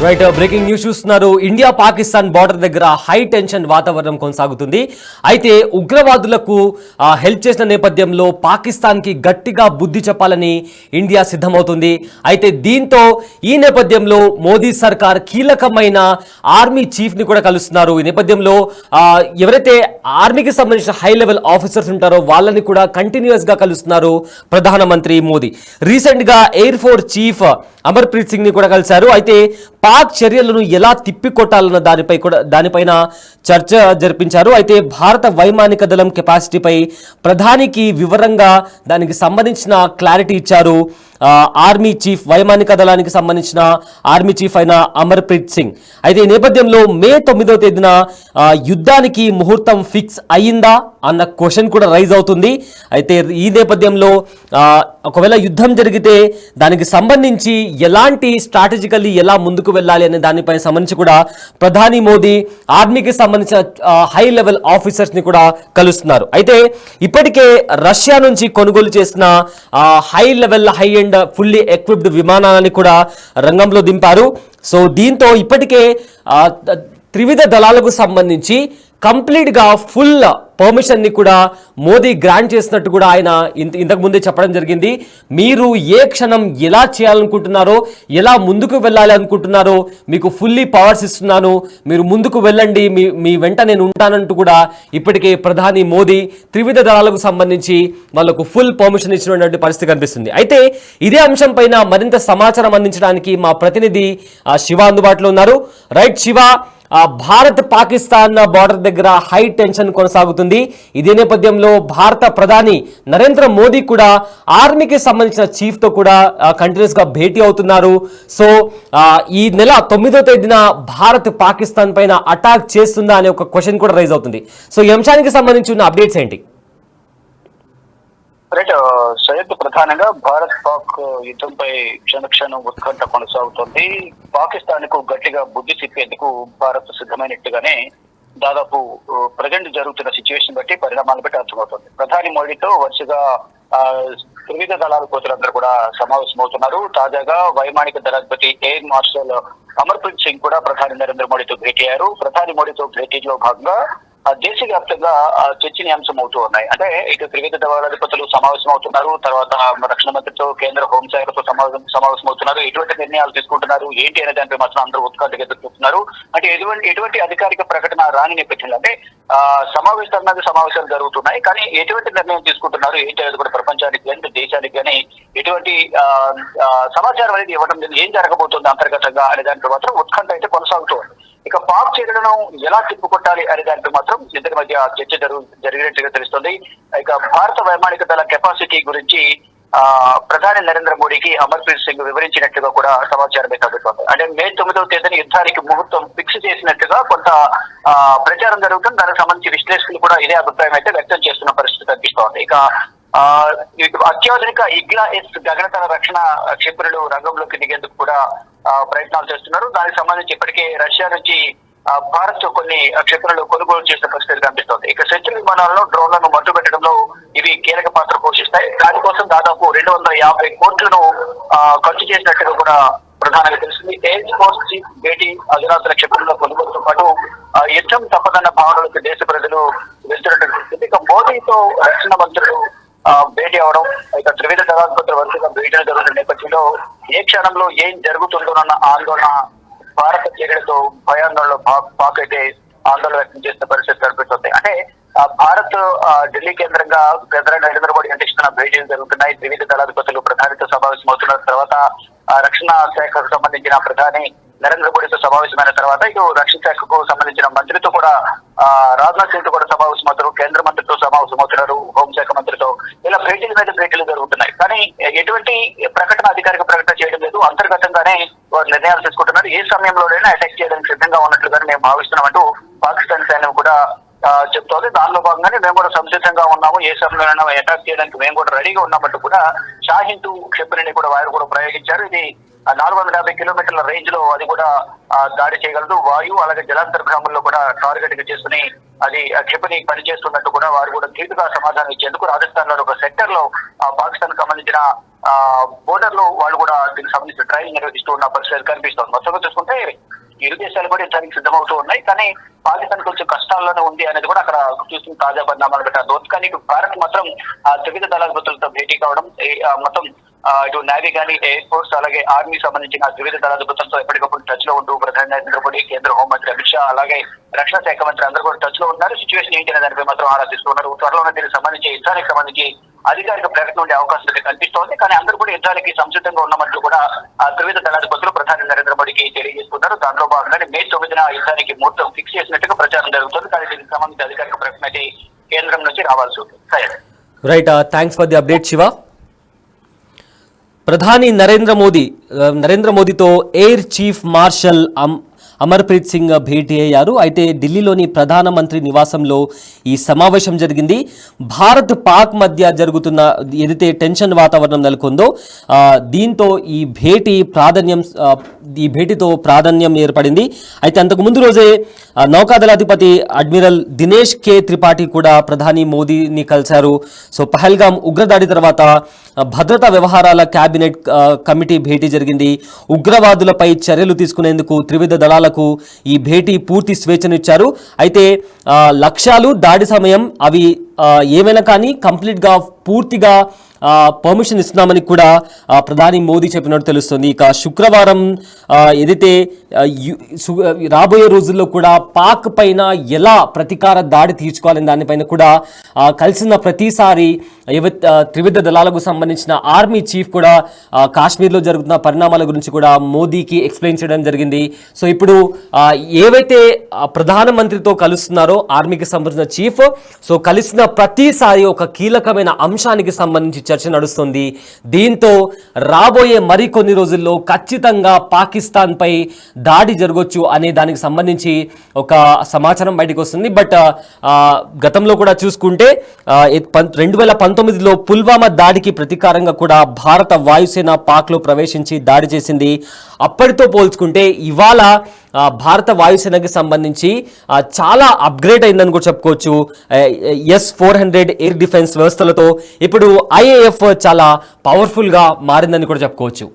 Right, breaking news చూస్తున్నారు. India Pakistan border దగ్గర high tension వాతావరణం కొనసాగుతుంది. అయితే ఉగ్రవాదులకు హెల్ప్ చేసిన నేపథ్యంలో పాకిస్తాన్ కి గట్టిగా బుద్ధి చెప్పాలని ఇండియా సిద్ధమవుతుంది. అయితే దీంతో ఈ నేపథ్యంలో మోదీ సర్కార్ కీలకమైన ఆర్మీ చీఫ్ ని కూడా కలుస్తున్నారు. ఈ నేపథ్యంలో ఎవరైతే ఆర్మీకి సంబంధించిన హై లెవెల్ ఆఫీసర్స్ ఉంటారో వాళ్ళని కూడా కంటిన్యూస్ గా కలుస్తున్నారు ప్రధానమంత్రి మోదీ. రీసెంట్ గా air force chief Amarpreet Singh ని కూడా కలిశారు. అయితే పాక్ చర్యలను ఎలా తిప్పికొట్టాలన్న దానిపైన చర్చ జరిపించారు. అయితే భారత వైమానిక దళం కెపాసిటీపై ప్రధానికి వివరంగా దానికి సంబంధించిన క్లారిటీ ఇచ్చారు ఆర్మీ చీఫ్, వైమానిక దళానికి సంబంధించిన ఆర్మీ చీఫ్ అయిన అమర్ప్రీత్ సింగ్. అయితే ఈ నేపథ్యంలో మే 9వ తేదీన యుద్ధానికి ముహూర్తం ఫిక్స్ అయ్యిందా అన్న క్వశ్చన్ కూడా రైజ్ అవుతుంది. అయితే ఈ నేపథ్యంలో ఒకవేళ యుద్ధం జరిగితే దానికి సంబంధించి ఎలాంటి స్ట్రాటజికల్లీ ఎలా ముందుకు వెళ్ళాలి అనే దానిపై సంబంధించి కూడా ప్రధాని మోదీ ఆర్మీకి సంబంధించిన హై లెవెల్ ఆఫీసర్స్ ని కూడా కలుస్తున్నారు. అయితే ఇప్పటికే రష్యా నుంచి కొనుగోలు చేసిన high level high and fully equipped విమానాలని కూడా రంగంలో దింపారు. సో దీంతో ఇప్పటికే త్రివిధ దళాలకు సంబంధించి కంప్లీట్ గా ఫుల్ పర్మిషన్ ని కూడా మోదీ గ్రాంట్ చేసినట్టు కూడా ఆయన ఇంతకు ముందే చెప్పడం జరిగింది. మీరు ఏ క్షణం ఎలా చేయాలనుకుంటున్నారో, ఎలా ముందుకు వెళ్ళాలి అనుకుంటున్నారో మీకు ఫుల్లీ పవర్స్ ఇస్తున్నాను, మీరు ముందుకు వెళ్ళండి, మీ వెంట నేను ఉంటానంటూ కూడా ఇప్పటికే ప్రధాని మోదీ త్రివిధ దళాలకు సంబంధించి వాళ్ళకు ఫుల్ పర్మిషన్ ఇచ్చినటువంటి పరిస్థితి కనిపిస్తుంది. అయితే ఇదే అంశం పైన మరింత సమాచారం అందించడానికి మా ప్రతినిధి శివ అందుబాటులో ఉన్నారు. రైట్ శివ, భారత్ పాకిస్తాన్ బార్డర్ దగ్గర హై టెన్షన్ కొనసాగుతుంది. ఇదే నేపథ్యంలో భారత ప్రధాని నరేంద్ర మోదీ కూడా ఆర్మీకి సంబంధించిన చీఫ్ తో కూడా కంటిన్యూస్ గా భేటీ అవుతున్నారు. సో ఈ నెల 9వ తేదీన భారత్ పాకిస్తాన్ పైన అటాక్ చేస్తుందా అనే ఒక క్వశ్చన్ కూడా రైజ్ అవుతుంది. సో ఈ అంశానికి సంబంధించి ఉన్న అప్డేట్స్ ఏంటి? రైట్ సయ్యద్, ప్రధానంగా భారత్ పాక్ యుద్ధంపై క్షణక్షణం ఉత్కంఠ కొనసాగుతోంది. పాకిస్తాన్ కు గట్టిగా బుద్ధి చెప్పేందుకు భారత్ సిద్ధమైనట్టుగానే దాదాపు ప్రజెంట్ జరుగుతున్న సిచ్యువేషన్ బట్టి, పరిణామాలను బట్టి అర్థమవుతుంది. ప్రధాని మోడీతో వరుసగా త్రివిధ దళాల కోతులందరూ కూడా సమావేశమవుతున్నారు. తాజాగా వైమానిక దళాధిపతి ఎయిర్ మార్షల్ అమర్ప్రీత్ సింగ్ కూడా ప్రధాని నరేంద్ర మోడీతో భేటీ అయ్యారు. ప్రధాని మోడీతో భేటీలో భాగంగా దేశవ్యాప్తంగా చర్చనీయాంశం అవుతూ ఉన్నాయి. అంటే ఇటు త్రివిధ దళాధిపతులు సమావేశం అవుతున్నారు, తర్వాత రక్షణ మంత్రితో, కేంద్ర హోంశాఖతో సమావేశం అవుతున్నారు. ఎటువంటి నిర్ణయాలు తీసుకుంటున్నారు ఏంటి అనే దానిపై మాత్రం అందరూ ఉత్కంఠగా ఎదుర్కొంటున్నారు. అంటే ఎటువంటి అధికారిక ప్రకటన రాని నేపథ్యంలో, అంటే సమావేశాలు జరుగుతున్నాయి, కానీ ఎటువంటి నిర్ణయం తీసుకుంటున్నారు ఏంటి అనేది కూడా ప్రపంచానికి కానీ దేశానికి కానీ ఎటువంటి సమాచారం అనేది ఇవ్వడం లేదు. ఏం జరగబోతుంది అంతర్గతంగా అనే దానిపై మాత్రం ఉత్కంఠ అయితే కొనసాగుతోంది. ఇక పాక్ చర్యలను ఎలా తిప్పుకొట్టాలి అనే దానిపై మాత్రం ఇద్దరి మధ్య చర్చ జరిగినట్టుగా తెలుస్తుంది. ఇక భారత వైమానిక దళ కెపాసిటీ గురించి ప్రధాని నరేంద్ర మోడీకి అమర్ప్రీత్ సింగ్ వివరించినట్టుగా కూడా సమాచారం కలుగుతోంది. అంటే మే 9వ తేదీన యుద్ధానికి ముహూర్తం ఫిక్స్ చేసినట్టుగా కొంత ప్రచారం జరుగుతుంది. దానికి సంబంధించి విశ్లేషకులు కూడా ఇదే అభిప్రాయం అయితే వ్యక్తం చేస్తున్న పరిస్థితి కనిపిస్తోంది. ఇక అత్యాధునిక IGLA-S గగనతల రక్షణ క్షిపణులు రంగంలోకి దిగేందుకు కూడా ప్రయత్నాలు చేస్తున్నారు. దానికి సంబంధించి ఇప్పటికే రష్యా నుంచి భారత్ కొన్ని క్షిపణులు కొనుగోలు చేసిన పరిస్థితి కనిపిస్తోంది. ఇక శత్రు విమానాలను, డ్రోన్లను మట్టు పెట్టడంలో ఇవి కీలక పాత్ర పోషిస్తాయి. దానికోసం దాదాపు 250 కోట్లను ఖర్చు చేసినట్టుగా కూడా ప్రధానంగా తెలుస్తుంది. ఎయిర్ ఫోర్స్ చీఫ్ భేటీ అధునాతన క్షిపణుల కొనుగోలుతో పాటు యుద్ధం తప్పదన్న భావనలకు దేశ ప్రజలు వెళ్తున్నట్టు తెలుస్తుంది. ఇక మోదీతో రక్షణ మంత్రులు భేటీ అవడం, ఇక త్రివిధ దళాధిపతుల వరుసగా భేటీలు జరుగుతున్న నేపథ్యంలో ఏ క్షణంలో ఏం జరుగుతుందోనన్న ఆందోళన, భారత చర్యలతో భయాందోళనలో పాక్ అయితే ఆందోళన వ్యక్తం చేసిన పరిస్థితి కనిపిస్తుంది. అంటే భారత్ ఢిల్లీ కేంద్రంగా ప్రధాని నరేంద్ర మోడీ అందిస్తున్న భేటీలు జరుగుతున్నాయి. త్రివిధ దళాధిపతులు ప్రధానితో సమావేశం అవుతున్న తర్వాత రక్షణ శాఖకు సంబంధించిన ప్రధాని నరేంద్ర మోడీతో సమావేశమైన తర్వాత ఇటు రక్షణ శాఖకు సంబంధించిన మంత్రితో కూడా రాజ్నాథ్ సింగ్ తో కూడా సమావేశం అవుతారు, కేంద్ర మంత్రితో సమావేశం అవుతున్నారు, హోంశాఖ మంత్రితో. ఇలా భేటీల మీద భేటీలు జరుగుతున్నాయి. కానీ ఎటువంటి అధికారిక ప్రకటన చేయడం లేదు. అంతర్గతంగానే వారు నిర్ణయాలు తీసుకుంటున్నారు. ఏ సమయంలోనైనా అటాక్ చేయడానికి సిద్ధంగా ఉన్నట్లుగానే మేము భావిస్తున్నామంటూ పాకిస్తాన్ సైన్యం కూడా చెప్తోంది. దానిలో భాగంగానే మేము కూడా సంసిద్ధంగా ఉన్నాము, ఏ సమయంలో అటాక్ చేయడానికి మేము కూడా రెడీగా ఉన్నామంటూ కూడా షాహీన్ 2 క్షిపణిని కూడా వారు కూడా ప్రయోగించారు. ఇది 450 కిలోమీటర్ల రేంజ్ లో అది కూడా దాడి చేయగలదు. వాయు అలాగే జలాంతర గ్రామంలో కూడా టార్గెట్ గా చేసుకుని అది క్షిపణి పనిచేస్తున్నట్టు కూడా వారు కూడా ధీటుగా సమాధానం ఇచ్చేందుకు రాజస్థాన్ లో ఒక సెక్టర్ లో పాకిస్తాన్ సంబంధించిన బోర్డర్ లో వాళ్ళు కూడా దీనికి సంబంధించిన ట్రైనింగ్ నిర్వహిస్తూ ఉన్న పరిస్థితి కనిపిస్తుంది. మొత్తంగా చూసుకుంటే ఇరు దేశాలు కూడా యుద్ధానికి సిద్ధమవుతూ ఉన్నాయి. కానీ పాకిస్తాన్ కొంచెం కష్టాల్లోనే ఉంది అనేది కూడా అక్కడ చూస్తున్న తాజా పరిణామాలు పెట్టారు. దోత్కానికి కారణం మాత్రం త్రివిధ దళాధిపతులతో భేటీ కావడం, మొత్తం ఇటు నేవీ కానీ ఎయిర్ ఫోర్స్ అలాగే ఆర్మీ సంబంధించిన త్రివిధ దళాధిపతులతో ఎప్పటికప్పుడు టచ్ లో ఉంటూ ప్రధాని నరేంద్ర మోడీ, కేంద్ర హోంమంత్రి అమిత్ షా అలాగే రక్షణ శాఖ మంత్రి అందరూ కూడా టచ్ లో ఉన్నారు. సిచ్యువేషన్ ఏంటి అనే దానిపై మాత్రం ఆరాధిస్తున్నారు. త్వరలోనే దీనికి సంబంధించి యుద్ధానికి సంబంధించి అధికారిక ప్రకటన ఉండే అవకాశం అయితే కనిపిస్తోంది. కానీ అందరూ కూడా యుద్ధానికి సంసిద్ధంగా ఉన్నట్లు కూడా త్రివిధ దళాధిపతులు ప్రధాని నరేంద్ర మోడీకి తెలియజేస్తున్నారు. దాంట్లో భాగంగానే మే 9న యుద్ధానికి ముహూర్తం ఫిక్స్ చేసినట్టుగా ప్రచారం జరుగుతుంది. కానీ దీనికి సంబంధించి అధికారిక ప్రకటన అయితే కేంద్రం నుంచి రావాల్సి ఉంటుంది. Right, thanks for the update Shiva. ప్రధాని నరేంద్ర మోదీతో air chief marshal Amarpreet Singh భేటీ అయ్యారు. అయితే ఢిల్లీలోని ప్రధానమంత్రి నివాసంలో ఈ సమావేశం జరిగింది. భారత్ పాక్ మధ్య జరుగుతున్న ఏదైతే టెన్షన్ వాతావరణం నెలకొందో దీంతో ఈ భేటీతో ప్రాధాన్యం ఏర్పడింది. అయితే అంతకు ముందు రోజే నౌకాదళాధిపతి అడ్మిరల్ దినేష్ కే త్రిపాఠి కూడా ప్రధాని మోదీని కలిశారు. సో పహల్గామ్ ఉగ్రదాడి తర్వాత భద్రతా వ్యవహారాల కేబినెట్ కమిటీ భేటీ జరిగింది. ఉగ్రవాదులపై చర్యలు తీసుకునేందుకు త్రివిధ దళాలకు ఈ భేటీ పూర్తి స్వేచ్ఛనిచ్చారు. అయితే లక్ష్యాలు, దాడి సమయం అవి ఏమైనా కానీ కంప్లీట్గా పూర్తిగా పర్మిషన్ ఇస్తున్నామని కూడా ప్రధాని మోదీ చెప్పినట్టు తెలుస్తుంది. ఇక శుక్రవారం ఏదైతే రాబోయే రోజుల్లో కూడా పాక్ పైన ఎలా ప్రతీకార దాడి తీర్చుకోవాలని దానిపైన కూడా కలిసిన ప్రతిసారి త్రివిధ దళాలకు సంబంధించిన ఆర్మీ చీఫ్ కూడా కాశ్మీర్లో జరుగుతున్న పరిణామాల గురించి కూడా మోదీకి ఎక్స్ప్లెయిన్ చేయడం జరిగింది. సో ఇప్పుడు ఏవైతే ప్రధానమంత్రితో కలుస్తున్నారో ఆర్మీకి సంబంధించిన చీఫ్, సో కలిసిన ప్రతిసారి ఒక కీలకమైన అంశానికి సంబంధించి చర్చ నడుస్తుంది. దీంతో రాబోయే మరికొన్ని రోజుల్లో ఖచ్చితంగా పాకిస్తాన్ పై దాడి జరగొచ్చు అనే దానికి సంబంధించి ఒక సమాచారం బయటకు వస్తుంది. బట్ గతంలో కూడా చూసుకుంటే 2019లో పుల్వామా దాడికి ప్రతీకారంగా కూడా భారత వాయుసేన పాక్లో ప్రవేశించి దాడి చేసింది. అప్పటితో పోల్చుకుంటే ఇవాళ భారత వాయుసేనకి సంబంధించి చాలా అప్గ్రేడ్ అయిందని కూడా చెప్పుకోవచ్చు. S-400 ఎయిర్ డిఫెన్స్ వ్యవస్థలతో ఇప్పుడు IAF చాలా పవర్ఫుల్గా మారిందని కూడా చెప్పుకోవచ్చు.